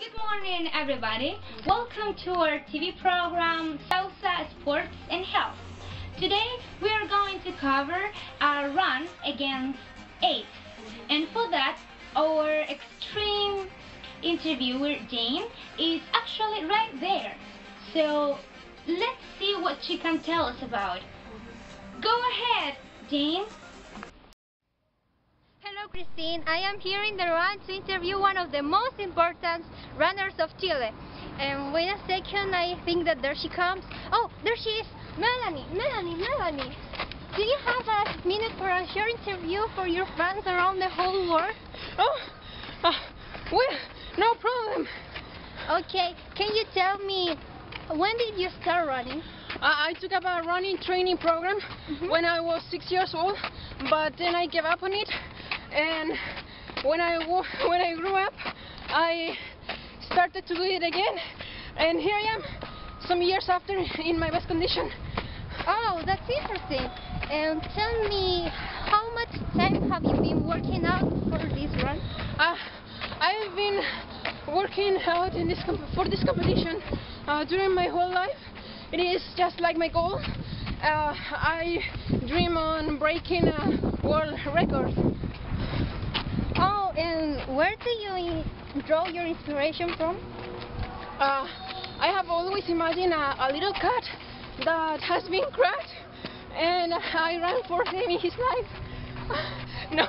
Good morning, everybody. Welcome to our TV program, Salsa, Sports and Health. Today, we are going to cover a run against AIDS. And for that, our extreme interviewer, Jane, is actually right there. So, let's see what she can tell us about. Go ahead, Jane. Hello, Christine. I am here in the run to interview one of the most important runners of Chile. And wait a second, I think that there she comes. Oh, there she is. Melanie. Do you have a minute for a short interview for your fans around the whole world? Well, no problem. Okay, can you tell me, when did you start running? I took up a running training program when I was 6 years old, but then I gave up on it. And when I grew up, I started to do it again, and here I am, some years after, in my best condition. Oh, that's interesting. And tell me, how much time have you been working out for this run? I've been working out for this competition during my whole life. It is just like my goal. I dream on breaking a world record. Oh, and where do you draw your inspiration from? I have always imagined a little cat that has been cracked, and I ran for saving his life. No,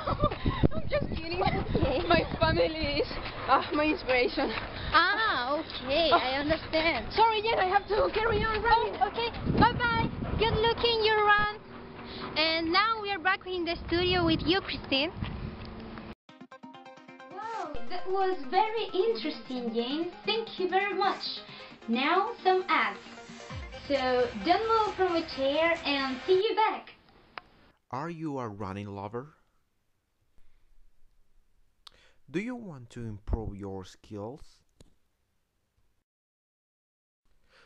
I'm just kidding. Okay. My family is my inspiration. Okay, I understand. Sorry, Jen, I have to carry on running. Oh, okay, bye-bye. Good luck in your run. And now we are back in the studio with you, Christine. Wow, that was very interesting, Jane. Thank you very much. Now some ads. So don't move from a chair and see you back. Are you a running lover? Do you want to improve your skills?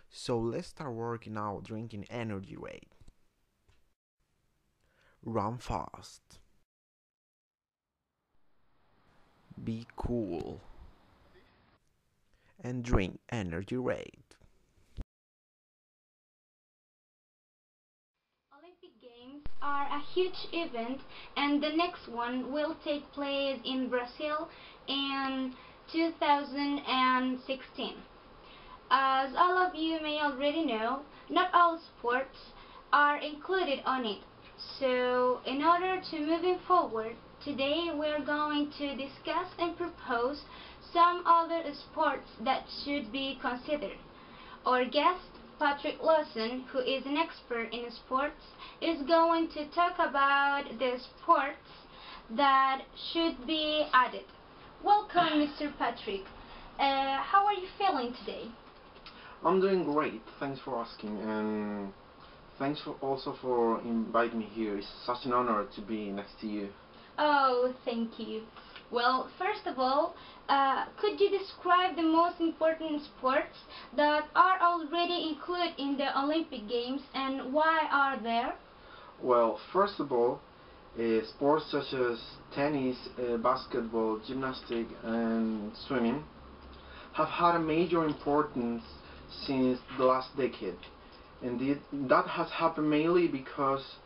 So let's start working out drinking energy rate. Run fast. Be cool. And drink energy rate. Olympic Games are a huge event, and the next one will take place in Brazil in 2016. As all of you may already know, not all sports are included on it. So, in order to moving forward, today we're going to discuss and propose some other sports that should be considered. Our guest, Patrick Lawson, who is an expert in sports, is going to talk about the sports that should be added. Welcome, Mr. Patrick. How are you feeling today? I'm doing great, thanks for asking, and thanks also for inviting me here. It's such an honor to be next to you. Oh, thank you. Well, first of all, could you describe the most important sports that are already included in the Olympic Games and why are there? Well, first of all, sports such as tennis, basketball, gymnastics, and swimming have had a major importance since the last decade, and that has happened mainly because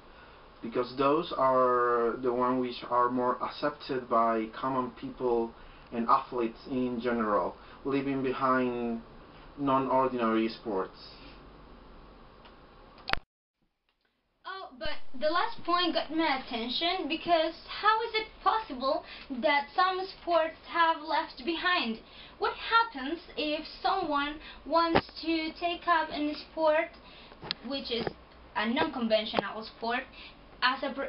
those are the ones which are more accepted by common people and athletes in general, leaving behind non-ordinary sports. Oh, but the last point got my attention because how is it possible that some sports have left behind? What happens if someone wants to take up a sport which is a non-conventional sport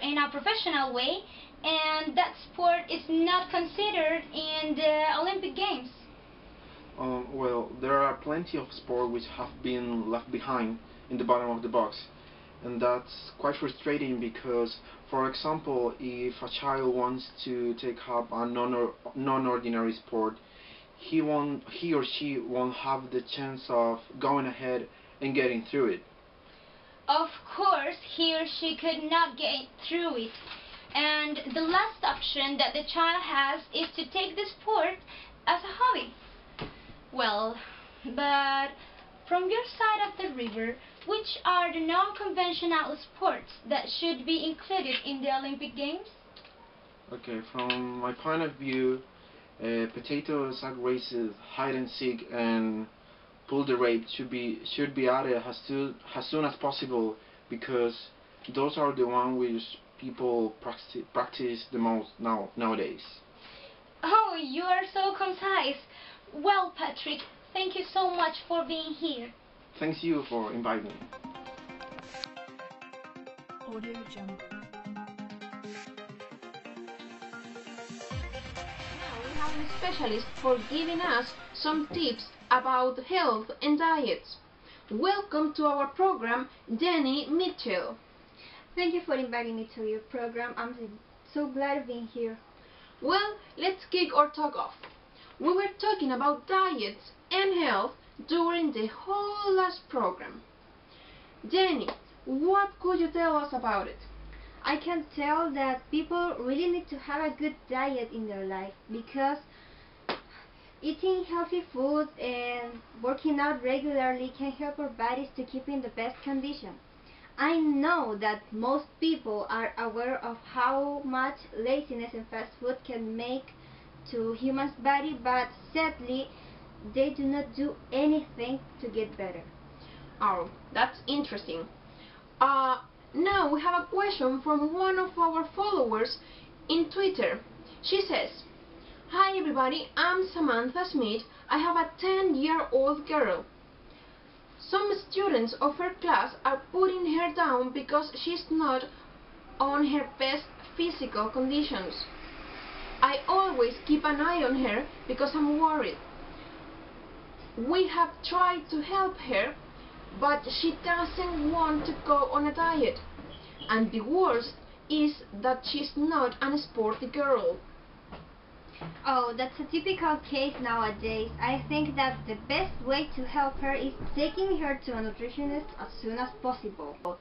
in a professional way, and that sport is not considered in the Olympic Games? Well, there are plenty of sports which have been left behind in the bottom of the box, and that's quite frustrating because, for example, if a child wants to take up a non-ordinary sport, he or she won't have the chance of going ahead and getting through it. Of course, he or she could not get through it. And the last option that the child has is to take the sport as a hobby. Well, but from your side of the river, which are the non-conventional sports that should be included in the Olympic Games? Okay, from my point of view, potato sack races, hide and seek, and pull the rape should be added as soon as possible, because those are the ones which people practice the most nowadays. Oh, you are so concise. Well, Patrick, thank you so much for being here. Thanks you for inviting me. Audio Jungle. Now we have a specialist for giving us some tips about health and diets. Welcome to our program, Jenny Mitchell. Thank you for inviting me to your program. I'm so glad of being here. Well, let's kick our talk off. We were talking about diets and health during the whole last program. Jenny, what could you tell us about it? I can tell that people really need to have a good diet in their life, because eating healthy food and working out regularly can help our bodies to keep in the best condition. I know that most people are aware of how much laziness and fast food can make to humans' body, but sadly they do not do anything to get better. Oh, that's interesting. Now we have a question from one of our followers in Twitter. She says, "Hi everybody, I'm Samantha Smith. I have a 10-year-old girl. Some students of her class are putting her down because she's not on her best physical conditions. I always keep an eye on her because I'm worried. We have tried to help her, but she doesn't want to go on a diet. And the worst is that she's not a sporty girl." Oh, that's a typical case nowadays. I think that the best way to help her is taking her to a nutritionist as soon as possible,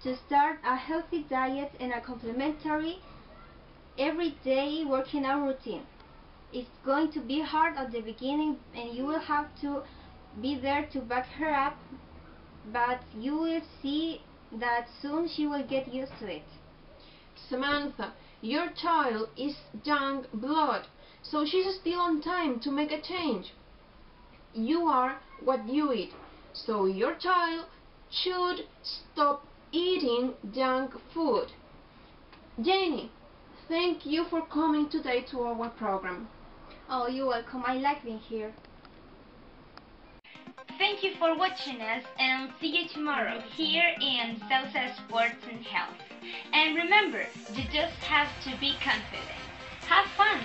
to start a healthy diet and a complementary everyday working out routine. It's going to be hard at the beginning and you will have to be there to back her up, but you will see that soon she will get used to it. Samantha, your child is young blood, so she's still on time to make a change. You are what you eat, so your child should stop eating junk food. Jenny, thank you for coming today to our program. Oh, you're welcome. I like being here. Thank you for watching us, and see you tomorrow here in Sausa Sports and Health. And remember, you just have to be confident. Have fun!